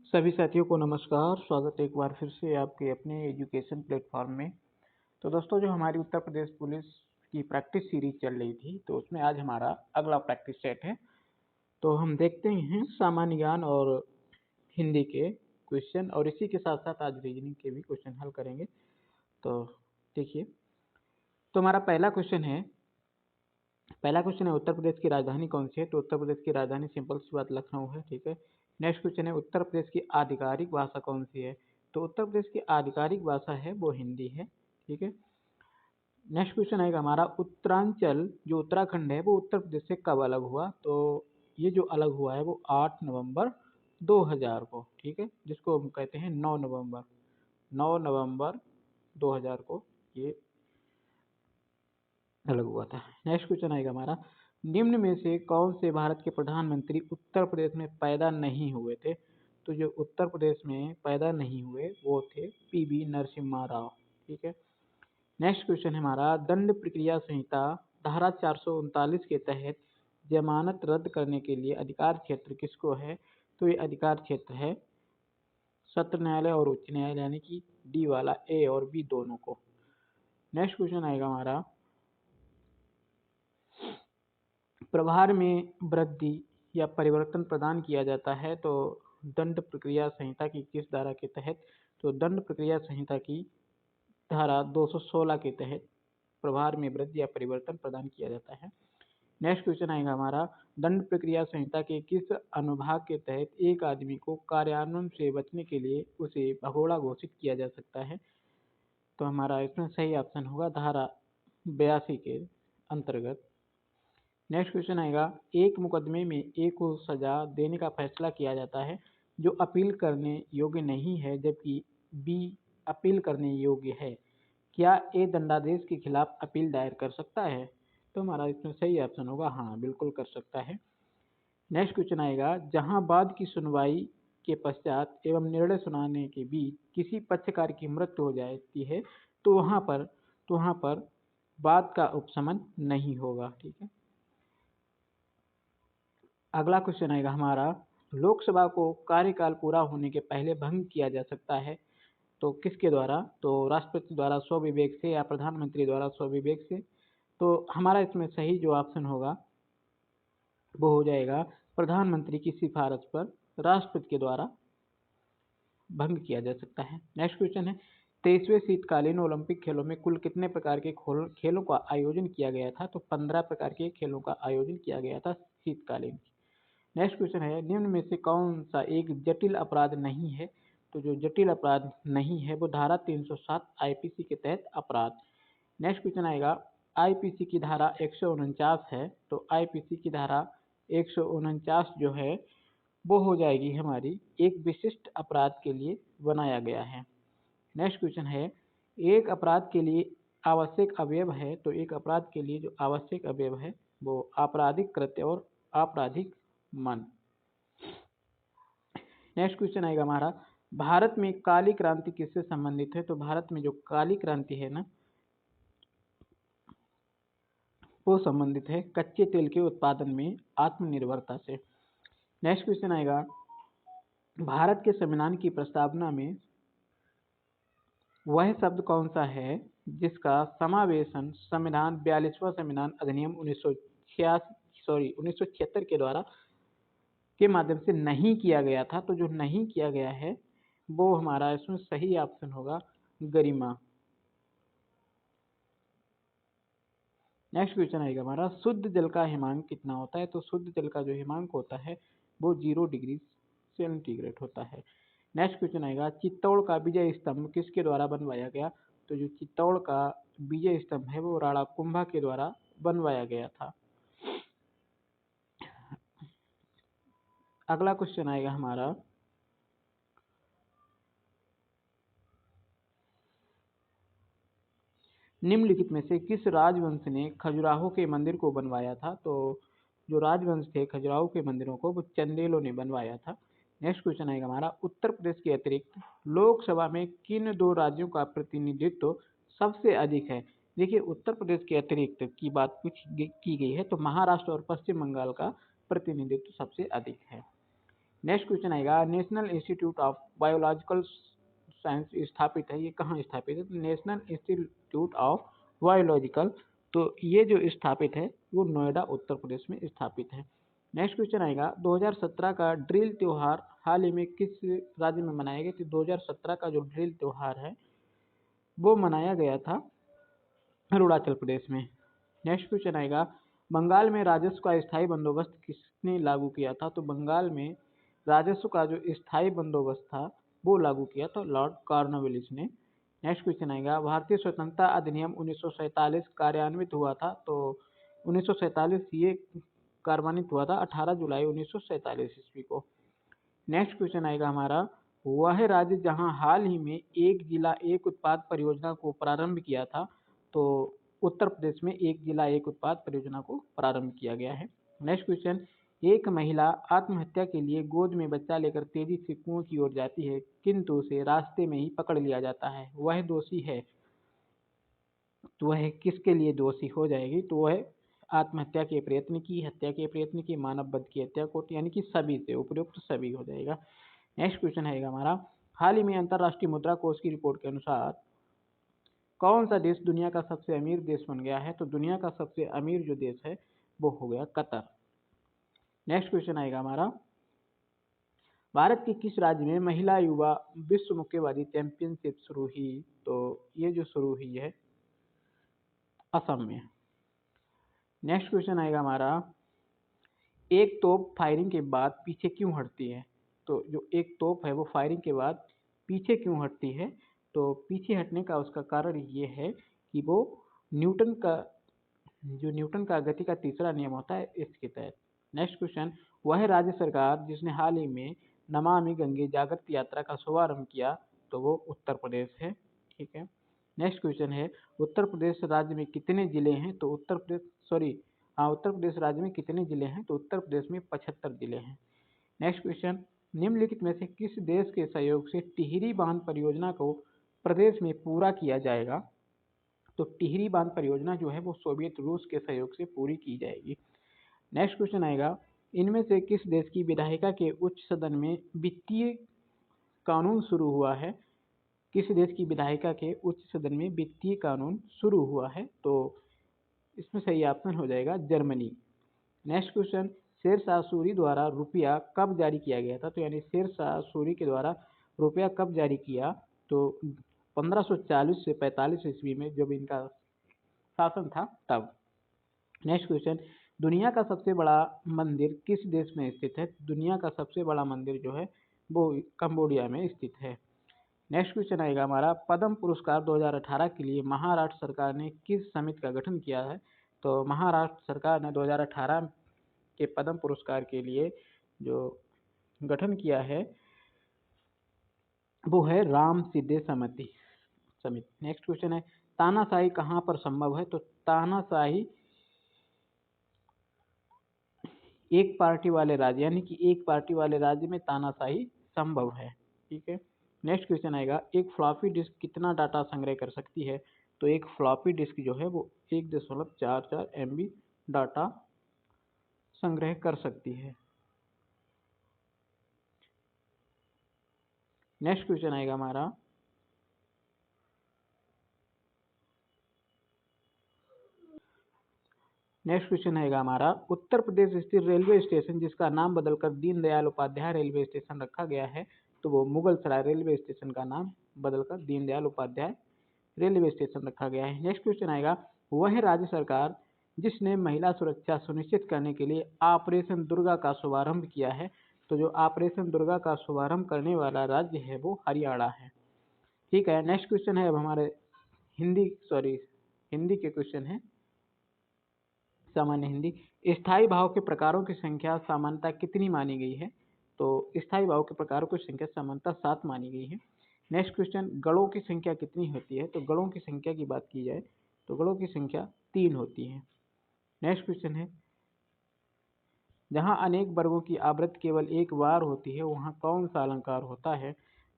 सभी साथियों को नमस्कार। स्वागत है एक बार फिर से आपके अपने एजुकेशन प्लेटफॉर्म में। तो दोस्तों, जो हमारी उत्तर प्रदेश पुलिस की प्रैक्टिस सीरीज चल रही थी, तो उसमें आज हमारा अगला प्रैक्टिस सेट है। तो हम देखते हैं सामान्य ज्ञान और हिंदी के क्वेश्चन, और इसी के साथ साथ आज रीजनिंग के भी क्वेश्चन हल करेंगे। तो देखिए, तो हमारा पहला क्वेश्चन है उत्तर प्रदेश की राजधानी कौन सी है। तो उत्तर प्रदेश की राजधानी सिंपल सी बात लखनऊ है, ठीक है। नेक्स्ट क्वेश्चन है उत्तर प्रदेश की आधिकारिक भाषा कौन सी है। तो उत्तर प्रदेश की आधिकारिक भाषा है वो हिंदी है, ठीक है। नेक्स्ट क्वेश्चन आएगा हमारा उत्तरांचल जो उत्तराखंड है वो उत्तर प्रदेश से कब अलग हुआ। तो ये जो अलग हुआ है वो 8 नवंबर 2000 को, ठीक है, जिसको हम कहते हैं 9 नवंबर 2000 को ये अलग हुआ था। नेक्स्ट क्वेश्चन आएगा हमारा निम्न में से कौन से भारत के प्रधानमंत्री उत्तर प्रदेश में पैदा नहीं हुए थे। तो जो उत्तर प्रदेश में पैदा नहीं हुए वो थे पीवी नरसिम्हा राव, ठीक है। नेक्स्ट क्वेश्चन है हमारा दंड प्रक्रिया संहिता धारा 439 के तहत जमानत रद्द करने के लिए अधिकार क्षेत्र किसको है। तो ये अधिकार क्षेत्र है सत्र न्यायालय और उच्च न्यायालय, यानी कि डी वाला, ए और बी दोनों को। नेक्स्ट क्वेश्चन आएगा हमारा प्रभार में वृद्धि या परिवर्तन प्रदान किया जाता है तो दंड प्रक्रिया संहिता की किस धारा के तहत। तो दंड प्रक्रिया संहिता की धारा 216 के तहत प्रभार में वृद्धि या परिवर्तन प्रदान किया जाता है। नेक्स्ट क्वेश्चन आएगा हमारा दंड प्रक्रिया संहिता के किस अनुभाग के तहत एक आदमी को कार्यान्वयन से बचने के लिए उसे भगोड़ा घोषित किया जा सकता है। तो हमारा इसमें सही ऑप्शन होगा धारा 82 के अंतर्गत। नेक्स्ट क्वेश्चन आएगा एक मुकदमे में ए को सजा देने का फैसला किया जाता है जो अपील करने योग्य नहीं है जबकि बी अपील करने योग्य है। क्या ए दंडादेश के खिलाफ अपील दायर कर सकता है। तो हमारा इसमें सही ऑप्शन होगा हाँ, बिल्कुल कर सकता है। नेक्स्ट क्वेश्चन आएगा जहां बाद की सुनवाई के पश्चात एवं निर्णय सुनाने के बीच किसी पक्षकार की मृत्यु हो जाती है तो वहां पर वाद का उपशमन नहीं होगा, ठीक है। अगला क्वेश्चन आएगा हमारा लोकसभा को कार्यकाल पूरा होने के पहले भंग किया जा सकता है तो किसके द्वारा। तो राष्ट्रपति द्वारा स्वविवेक से या प्रधानमंत्री द्वारा स्वविवेक से। तो हमारा इसमें सही जो ऑप्शन होगा वो हो जाएगा प्रधानमंत्री की सिफारिश पर राष्ट्रपति के द्वारा भंग किया जा सकता है। नेक्स्ट क्वेश्चन है 23वें शीतकालीन ओलंपिक खेलों में कुल कितने प्रकार के खेलों का आयोजन किया गया था। तो 15 प्रकार के खेलों का आयोजन किया गया था शीतकालीन। नेक्स्ट क्वेश्चन है निम्न में से कौन सा एक जटिल अपराध नहीं है। तो जो जटिल अपराध नहीं है वो धारा 307 आईपीसी के तहत अपराध। नेक्स्ट क्वेश्चन आएगा आईपीसी की धारा 149 है तो आईपीसी की धारा 149 जो है वो हो जाएगी हमारी एक विशिष्ट अपराध के लिए बनाया गया है। नेक्स्ट क्वेश्चन है एक अपराध के लिए आवश्यक अवयव है। तो एक अपराध के लिए जो आवश्यक अवयव है वो आपराधिक कृत्य और आपराधिक मन। नेक्स्ट क्वेश्चन आएगा हमारा भारत में काली क्रांति किससे संबंधित है। तो भारत में जो काली क्रांति है ना वो संबंधित है कच्चे तेल के उत्पादन में आत्मनिर्भरता से। नेक्स्ट क्वेश्चन आएगा भारत के संविधान की प्रस्तावना में वह शब्द कौन सा है जिसका समावेशन संविधान 42वां संविधान अधिनियम 1976 के माध्यम से नहीं किया गया था। तो जो नहीं किया गया है वो हमारा इसमें सही ऑप्शन होगा गरिमा। नेक्स्ट क्वेश्चन आएगा हमारा शुद्ध जल का हिमांक कितना होता है। तो शुद्ध जल का जो हिमांक होता है वो 0 डिग्री सेंटीग्रेड होता है। नेक्स्ट क्वेश्चन आएगा चित्तौड़ का विजय स्तंभ किसके द्वारा बनवाया गया। तो जो चित्तौड़ का विजय स्तंभ है वो राणा कुंभा के द्वारा बनवाया गया था। अगला क्वेश्चन आएगा हमारा निम्नलिखित में से किस राजवंश ने खजुराहो के मंदिर को बनवाया था। तो जो राजवंश थे खजुराहो के मंदिरों को वो चंदेलों ने बनवाया था। नेक्स्ट क्वेश्चन आएगा हमारा उत्तर प्रदेश के अतिरिक्त लोकसभा में किन दो राज्यों का प्रतिनिधित्व सबसे अधिक है। देखिए उत्तर प्रदेश के अतिरिक्त की बात कुछ की गई है तो महाराष्ट्र और पश्चिम बंगाल का प्रतिनिधित्व सबसे अधिक है। नेक्स्ट क्वेश्चन आएगा, national institute of biological science स्थापित है, ये कहाँ स्थापित है? तो नेशनल इंस्टीट्यूट ऑफ बायोलॉजिकल, तो ये जो स्थापित है वो नोएडा उत्तर प्रदेश में स्थापित है। नेक्स्ट क्वेश्चन आएगा, 2017 का ड्रिल त्योहार हाल ही में किस राज्य में मनाया गया? तो 2017 का जो ड्रिल त्योहार है वो मनाया गया था अरुणाचल प्रदेश में। नेक्स्ट क्वेश्चन आएगा, बंगाल में राजस्व का स्थायी बंदोबस्त किसने लागू किया था? तो बंगाल में राजस्व का जो स्थायी बंदोबस्त था वो लागू किया था लॉर्ड कॉर्नवालिस ने। नेक्स्ट क्वेश्चन आएगा, भारतीय स्वतंत्रता अधिनियम 1947 कार्यान्वित हुआ था, तो 1947 ये कार्यान्वित हुआ था 18 जुलाई 1947 ईस्वी को। नेक्स्ट क्वेश्चन आएगा हमारा, वह राज्य जहां हाल ही में एक जिला एक उत्पाद परियोजना को प्रारंभ किया था, तो उत्तर प्रदेश में एक जिला एक उत्पाद परियोजना को प्रारंभ किया गया है। नेक्स्ट क्वेश्चन, एक महिला आत्महत्या के लिए गोद में बच्चा लेकर तेजी से कुएं की ओर जाती है, किंतु उसे रास्ते में ही पकड़ लिया जाता है, वह दोषी है। तो वह किसके लिए दोषी हो जाएगी? तो वह आत्महत्या के प्रयत्न की, हत्या के प्रयत्न की, मानव वध की हत्या को, यानी कि सभी से उपयुक्त सभी हो जाएगा। नेक्स्ट क्वेश्चन है हमारा, हाल ही में अंतर्राष्ट्रीय मुद्रा कोष की रिपोर्ट के अनुसार कौन सा देश दुनिया का सबसे अमीर देश बन गया है? तो दुनिया का सबसे अमीर जो देश है वो हो गया कतर। नेक्स्ट क्वेश्चन आएगा हमारा, भारत के किस राज्य में महिला युवा विश्व मुक्केबाजी चैंपियनशिप शुरू हुई? तो ये जो शुरू हुई है असम में। नेक्स्ट क्वेश्चन आएगा हमारा, एक तोप फायरिंग के बाद पीछे क्यों हटती है? तो जो एक तोप है वो फायरिंग के बाद पीछे क्यों हटती है? तो पीछे हटने का उसका कारण ये है कि वो न्यूटन का गति का तीसरा नियम होता है इसके तहत। नेक्स्ट क्वेश्चन, वह राज्य सरकार जिसने हाल ही में नमामि गंगे जागृति यात्रा का शुभारंभ किया, तो वो उत्तर प्रदेश है। ठीक है। नेक्स्ट क्वेश्चन है, उत्तर प्रदेश राज्य में कितने जिले हैं? तो उत्तर प्रदेश राज्य में कितने जिले हैं? तो उत्तर प्रदेश में 75 जिले हैं। नेक्स्ट क्वेश्चन, निम्नलिखित में से किस देश के सहयोग से टिहरी बांध परियोजना को प्रदेश में पूरा किया जाएगा? तो टिहरी बांध परियोजना जो है वो सोवियत रूस के सहयोग से पूरी की जाएगी। नेक्स्ट क्वेश्चन आएगा, इनमें से किस देश की विधायिका के उच्च सदन में वित्तीय कानून शुरू हुआ है? किस देश की विधायिका के उच्च सदन में वित्तीय कानून शुरू हुआ है? तो इसमें सही ऑप्शन हो जाएगा Germany. Next question, Sher Shah Suri द्वारा रुपया कब जारी किया गया था? तो यानी शेरशाह सूरी के द्वारा रुपया कब जारी किया? तो 1540 से 45 ईस्वी में जब इनका शासन था तब। नेक्स्ट क्वेश्चन, दुनिया का सबसे बड़ा मंदिर किस देश में स्थित है? दुनिया का सबसे बड़ा मंदिर जो है वो कंबोडिया में स्थित है। नेक्स्ट क्वेश्चन आएगा हमारा, पद्म पुरस्कार 2018 के लिए महाराष्ट्र सरकार ने किस समिति का गठन किया है? तो महाराष्ट्र सरकार ने 2018 के पद्म पुरस्कार के लिए जो गठन किया है वो है राम सिद्धे समिति। नेक्स्ट क्वेश्चन है, तानाशाही कहाँ पर संभव है? तो तानाशाही एक पार्टी वाले राज्य, यानी कि एक पार्टी वाले राज्य में तानाशाही संभव है। ठीक है। नेक्स्ट क्वेश्चन आएगा, एक फ्लॉपी डिस्क कितना डाटा संग्रह कर सकती है? तो एक फ्लॉपी डिस्क जो है वो 1.44 MB डाटा संग्रह कर सकती है। नेक्स्ट क्वेश्चन आएगा हमारा, उत्तर प्रदेश स्थित रेलवे स्टेशन जिसका नाम बदलकर दीनदयाल उपाध्याय रेलवे स्टेशन रखा गया है, तो वो मुगलसराय रेलवे स्टेशन का नाम बदलकर दीनदयाल उपाध्याय रेलवे स्टेशन रखा गया है। नेक्स्ट क्वेश्चन आएगा, वह राज्य सरकार जिसने महिला सुरक्षा सुनिश्चित करने के लिए ऑपरेशन दुर्गा का शुभारंभ किया है, तो जो ऑपरेशन दुर्गा का शुभारंभ करने वाला राज्य है वो हरियाणा है। ठीक है। नेक्स्ट क्वेश्चन है अब हमारे हिंदी के क्वेश्चन है, सामान्य हिंदी। स्थायी भाव के प्रकारों की संख्या सामान्यतः कितनी मानी गई है? तो स्थायी भाव के प्रकारों की संख्या सामान्यतः 7 मानी गई है। नेक्स्ट क्वेश्चन, गणों की संख्या कितनी होती है? तो गणों की संख्या की बात की जाए तो गणों की संख्या 3 होती है। नेक्स्ट क्वेश्चन है, जहां अनेक वर्गों की आवृत्ति केवल एक बार होती है वहां कौन सा अलंकार होता है?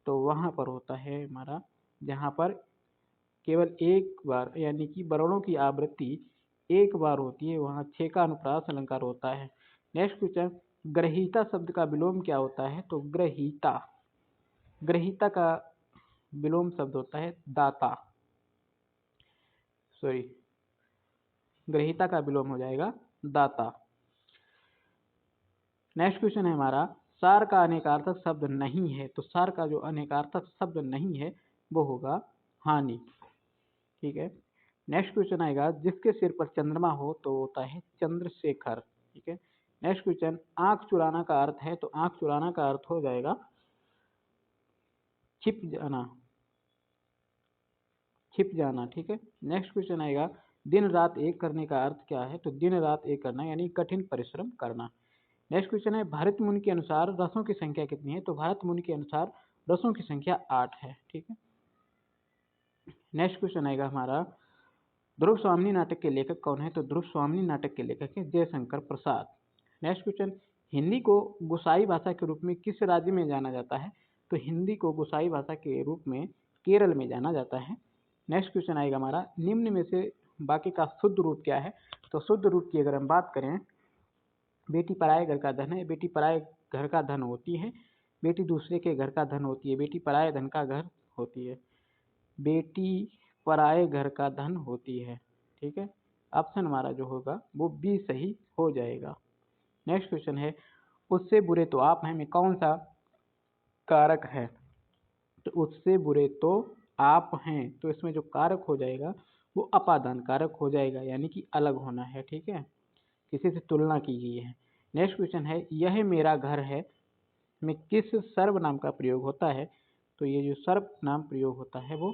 तो वहां पर होता है हमारा, जहां पर केवल एक बार यानी कि वर्णों की आवृत्ति एक बार होती है वहां 6 का अनुप्रास अलंकार होता है। नेक्स्ट क्वेश्चन, ग्रहीता शब्द का विलोम क्या होता है? तो ग्रहीता, ग्रहीता का विलोम शब्द होता है दाता, सॉरी, ग्रहीता का विलोम हो जाएगा दाता। नेक्स्ट क्वेश्चन है हमारा, सार का अनेकार्थक शब्द नहीं है, तो सार का जो अनेकार्थक शब्द नहीं है वो होगा हानि। ठीक है। नेक्स्ट क्वेश्चन आएगा, जिसके सिर पर चंद्रमा हो तो होता है चंद्रशेखर। ठीक है। नेक्स्ट क्वेश्चन, आंख चुराना का अर्थ है, तो आंख चुराना का अर्थ हो जाएगा छिप जाना, छिप जाना। ठीक है। नेक्स्ट क्वेश्चन आएगा, दिन रात एक करने का अर्थ क्या है? तो दिन रात एक करना यानी कठिन परिश्रम करना। नेक्स्ट क्वेश्चन है, भारत मुनि के अनुसार रसों की संख्या कितनी है? तो भारत मुनि के अनुसार रसों की संख्या 8 है। ठीक है। नेक्स्ट क्वेश्चन आएगा हमारा, ध्रुव स्वामिनी नाटक के लेखक कौन है? तो ध्रुव स्वामिनी नाटक के लेखक है जयशंकर प्रसाद। नेक्स्ट क्वेश्चन, हिंदी को गोसाई भाषा के रूप में किस राज्य में जाना जाता है? तो हिंदी को गोसाई भाषा के रूप में केरल में जाना जाता है। नेक्स्ट क्वेश्चन आएगा हमारा, निम्न में से बाकी का शुद्ध रूप क्या है? तो शुद्ध रूप की अगर हम बात करें, बेटी पराए घर का धन है, बेटी पराए घर का धन होती है, बेटी दूसरे के घर का धन होती है, बेटी पराए धन का घर होती है, बेटी पराए घर का धन होती है। ठीक है। ऑप्शन हमारा जो होगा वो बी सही हो जाएगा। नेक्स्ट क्वेश्चन है, उससे बुरे तो आप हैं में कौन सा कारक है? तो उससे बुरे तो आप हैं, तो इसमें जो कारक हो जाएगा वो अपादान कारक हो जाएगा, यानी कि अलग होना है। ठीक है। किसी से तुलना की गई है। नेक्स्ट क्वेश्चन है, यह मेरा घर है में किस सर्वनाम का प्रयोग होता है? तो ये जो सर्वनाम प्रयोग होता है वो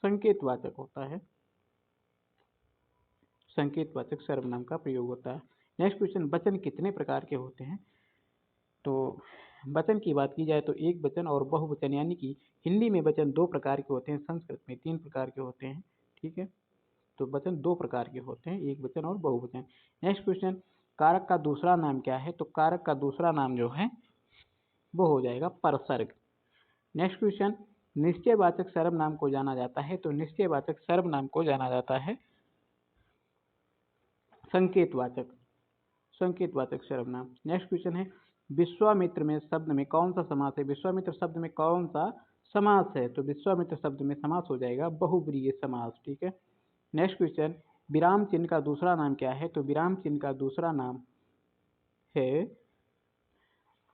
संकेतवाचक होता है, संकेतवाचक सर्वनाम का प्रयोग होता है। नेक्स्ट क्वेश्चन, वचन कितने प्रकार के होते हैं? तो वचन की बात की जाए तो एक वचन और बहुवचन, यानी कि हिंदी में वचन 2 प्रकार के होते हैं, संस्कृत में 3 प्रकार के होते हैं। ठीक है। तो वचन 2 प्रकार के होते हैं, एक वचन और बहुवचन। नेक्स्ट क्वेश्चन, कारक का दूसरा नाम क्या है? तो कारक का दूसरा नाम जो है वो हो जाएगा परसर्ग। नेक्स्ट क्वेश्चन, निश्चयवाचक सर्वनाम को जाना जाता है, तो निश्चयवाचक सर्वनाम को जाना जाता है संकेतवाचक, संकेतवाचक सर्वनाम। नेक्स्ट क्वेश्चन है, विश्वामित्र में शब्द में कौन सा समास है? विश्वामित्र शब्द में कौन सा समास है? तो विश्वामित्र शब्द में समास हो जाएगा बहुब्रीहि समास। ठीक है। नेक्स्ट क्वेश्चन, विराम चिन्ह का दूसरा नाम क्या है? तो विराम चिन्ह का दूसरा नाम है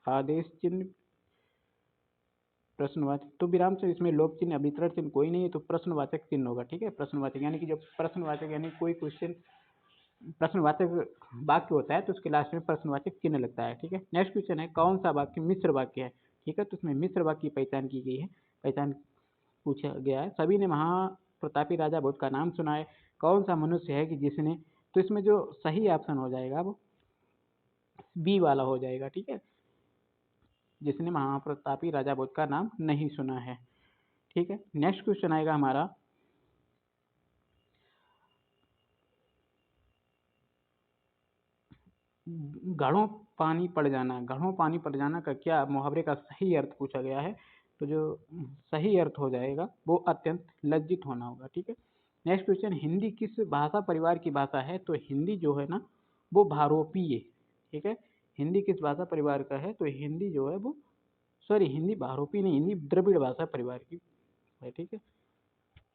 आदेश चिन्ह, प्रश्नवाचक। तो विराम चिन्ह, इसमें लोप चिन्ह अभितरण चिन्ह कोई नहीं है, तो प्रश्नवाचक चिन्ह होगा। ठीक है। प्रश्नवाचक यानी कि जब प्रश्नवाचक यानी कोई क्वेश्चन प्रश्नवाचक वाक्य होता है तो उसके लास्ट में प्रश्नवाचक चिन्ह लगता है। ठीक है। नेक्स्ट क्वेश्चन है, कौन सा वाक्य मिश्र वाक्य है? ठीक है। तो इसमें मिश्र वाक्य की पहचान की गई है, पहचान पूछा गया है। सभी ने महाप्रतापी राजा भोज का नाम सुना है, कौन सा मनुष्य है कि जिसने, तो इसमें जो सही ऑप्शन हो जाएगा वो बी वाला हो जाएगा। ठीक है। जिसने महाप्रतापी राजा भोज का नाम नहीं सुना है। ठीक है। नेक्स्ट क्वेश्चन आएगा हमारा, घड़ों पानी पड़ जाना, घड़ों पानी पड़ जाना का क्या मुहावरे का सही अर्थ पूछा गया है? तो जो सही अर्थ हो जाएगा वो अत्यंत लज्जित होना होगा। ठीक है। नेक्स्ट क्वेश्चन, हिंदी किस भाषा परिवार की भाषा है? तो हिंदी जो है ना वो भारोपीय। ठीक है। हिंदी किस भाषा परिवार का है? तो हिंदी जो है वो, सॉरी, हिंदी भारोपीय नहीं, हिंदी द्रविड़ भाषा परिवार की है। ठीक है।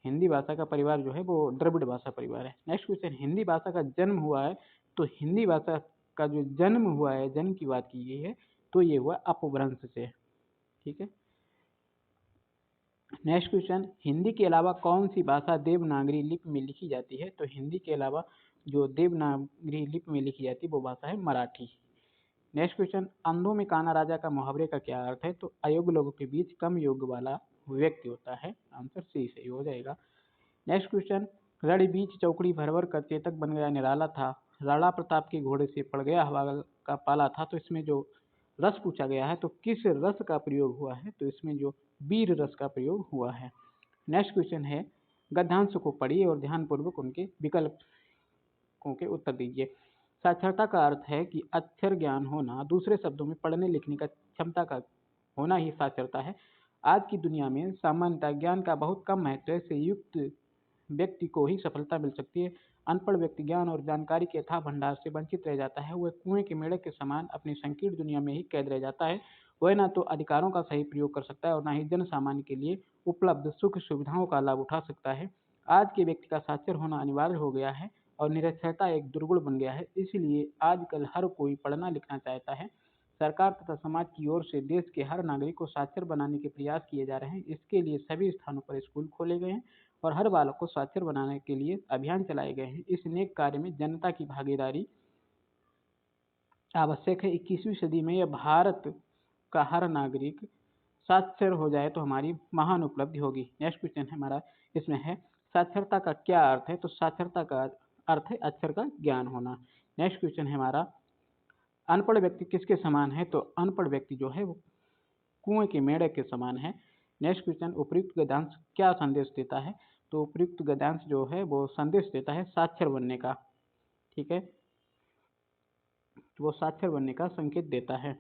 हिंदी भाषा का परिवार जो है वो द्रविड़ भाषा परिवार है। नेक्स्ट क्वेश्चन, हिंदी भाषा का जन्म हुआ है, तो हिंदी भाषा का जो जन्म हुआ है, जन्म की बात की गई है, तो ये हुआ अपभ्रंश से। ठीक है। नेक्स्ट क्वेश्चन, हिंदी के अलावा कौन सी भाषा देवनागरी लिपि में लिखी जाती है? तो हिंदी के अलावा जो देवनागरी लिपि में लिखी जाती है वो भाषा है मराठी। नेक्स्ट क्वेश्चन, अंधों में काना राजा का मुहावरे का क्या अर्थ है? तो अयोग्य लोगों के बीच कम योग्य वाला व्यक्ति होता है। आंसर सी सही हो जाएगा। नेक्स्ट क्वेश्चन, रण बीच चौकड़ी भरभर कर चेतक बन गया निराला था, राणा प्रताप के घोड़े से पड़ गया हवा का पाला था। तो इसमें जो रस पूछा गया है तो किस रस का प्रयोग हुआ है? तो इसमें जो वीर रस का प्रयोग हुआ है। नेक्स्ट क्वेश्चन है, गद्यांश को पढ़िए और ध्यानपूर्वक उनके विकल्पों के उत्तर दीजिए। साक्षरता का अर्थ है कि अक्षर ज्ञान होना, दूसरे शब्दों में पढ़ने लिखने का क्षमता का होना ही साक्षरता है। आज की दुनिया में सामान्यतः ज्ञान का बहुत कम महत्व से युक्त व्यक्ति को ही सफलता मिल सकती है। अनपढ़ व्यक्ति ज्ञान और जानकारी के अथाह भंडार से वंचित रह जाता है। वह कुएं के मेढक के समान अपनी संकीर्ण दुनिया में ही कैद रह जाता है। वह न तो अधिकारों का सही प्रयोग कर सकता है और न ही जन सामान्य के लिए उपलब्ध सुख सुविधाओं का लाभ उठा सकता है। आज के व्यक्ति का साक्षर होना अनिवार्य हो गया है और निरक्षरता एक दुर्गुण बन गया है। इसलिए आजकल हर कोई पढ़ना लिखना चाहता है। सरकार तथा समाज की ओर से देश के हर नागरिक को साक्षर बनाने के प्रयास किए जा रहे हैं। इसके लिए सभी स्थानों पर स्कूल खोले गए हैं और हर बालक को साक्षर बनाने के लिए अभियान चलाए गए हैं। इस नेक कार्य में जनता की भागीदारी आवश्यक है। 21वीं सदी में यह भारत का हर नागरिक साक्षर हो जाए तो हमारी महान उपलब्धि होगी। नेक्स्ट क्वेश्चन है हमारा, इसमें है साक्षरता का क्या अर्थ है? तो साक्षरता का अर्थ है अक्षर का ज्ञान होना। नेक्स्ट क्वेश्चन है हमारा, अनपढ़ व्यक्ति किसके समान है? तो अनपढ़ व्यक्ति जो है वो कुएं के मेढक के समान है। नेक्स्ट क्वेश्चन, उपयुक्त गद्यांश क्या संदेश देता है? तो उपयुक्त गद्यांश जो है वो संदेश देता है साक्षर बनने का। ठीक है, तो वो साक्षर बनने का संकेत देता है।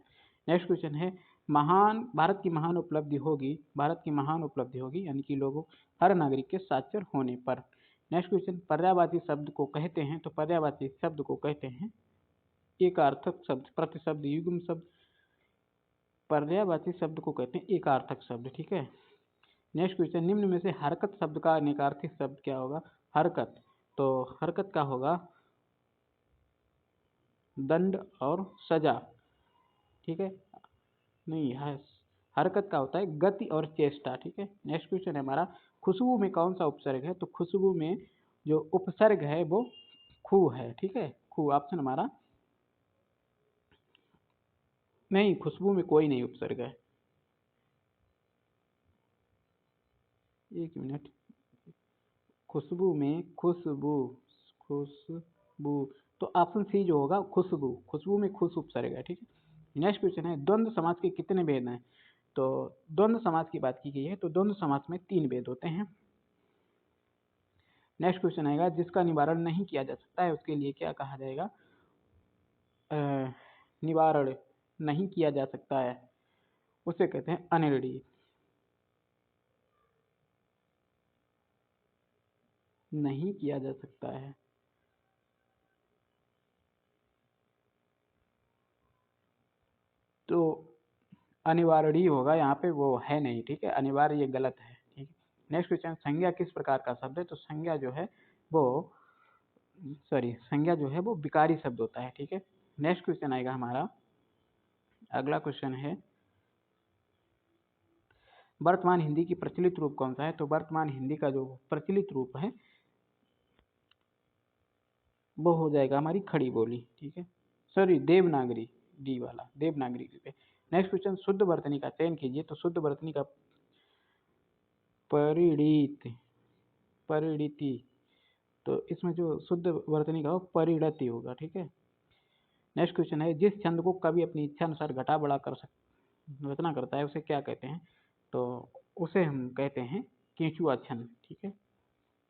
नेक्स्ट क्वेश्चन है, भारत की महान उपलब्धि होगी, भारत की महान उपलब्धि होगी यानी कि लोगों हर नागरिक के साक्षर होने पर। नेक्स्ट क्वेश्चन, पर्यायवाची शब्द को कहते हैं? तो पर्यायवाची शब्द को कहते हैं एकार्थक शब्द, प्रतिशब्द, युग्म शब्द। पर्यायवाची शब्द को कहते हैं एकार्थक शब्द। ठीक है। नेक्स्ट क्वेश्चन, निम्न में से हरकत शब्द का अनेकार्थी शब्द क्या होगा? हरकत, तो हरकत का होगा दंड और सजा। ठीक है, नहीं है, हरकत का होता है गति और चेष्टा। ठीक है। नेक्स्ट क्वेश्चन है हमारा, खुशबू में कौन सा उपसर्ग है? तो खुशबू में जो उपसर्ग है वो खू है। ठीक है, खू ऑप्शन हमारा नहीं, खुशबू में कोई नहीं उपसर्ग है। एक मिनट, खुशबू में खुशबू तो ऑप्शन सी जो होगा खुशबू, खुशबू में खुश उपसर्ग है। ठीक है। नेक्स्ट क्वेश्चन है, द्वंद्व समास के कितने भेद हैं? तो द्वंद्व समास की बात की गई है तो द्वंद्व समास में 3 भेद होते हैं। नेक्स्ट क्वेश्चन आएगा, जिसका निवारण नहीं किया जा सकता है उसके लिए क्या कहा जाएगा? निवारण नहीं किया जा सकता है उसे कहते हैं अनिर्णीय। नहीं किया जा सकता है तो अनिवार्य होगा, यहाँ पे वो है नहीं। ठीक है, अनिवार्य ये गलत है। ठीक है। नेक्स्ट क्वेश्चन, संज्ञा किस प्रकार का शब्द है? तो संज्ञा जो है वो संज्ञा जो है वो विकारी शब्द होता है। ठीक है। नेक्स्ट क्वेश्चन आएगा हमारा, अगला क्वेश्चन है, वर्तमान हिंदी की प्रचलित रूप कौन सा है? तो वर्तमान हिंदी का जो प्रचलित रूप है वो हो जाएगा हमारी खड़ी बोली। ठीक है, देवनागरी, डी वाला देवनागरी पे। नेक्स्ट क्वेश्चन, शुद्ध वर्तनी का चयन कीजिए। तो शुद्ध वर्तनी का परिणीति, तो इसमें जो शुद्ध वर्तनी का परिणति होगा। ठीक है। नेक्स्ट क्वेश्चन है, जिस छंद को कवि अपनी इच्छा अनुसार घटा बढ़ा कर रचना करता है उसे क्या कहते हैं? तो उसे हम कहते हैं केंचुआ छंद। ठीक है।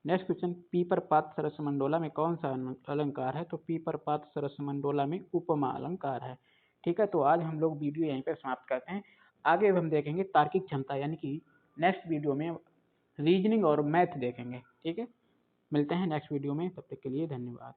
नेक्स्ट क्वेश्चन, पीपर पात सरस मंडोला में कौन सा अलंकार है? तो पीपर पात सरस मंडोला में उपमा अलंकार है। ठीक है, तो आज हम लोग वीडियो यहीं पर समाप्त करते हैं। आगे हम देखेंगे तार्किक क्षमता, यानी कि नेक्स्ट वीडियो में रीजनिंग और मैथ देखेंगे। ठीक है, मिलते हैं नेक्स्ट वीडियो में, तब तक के लिए धन्यवाद।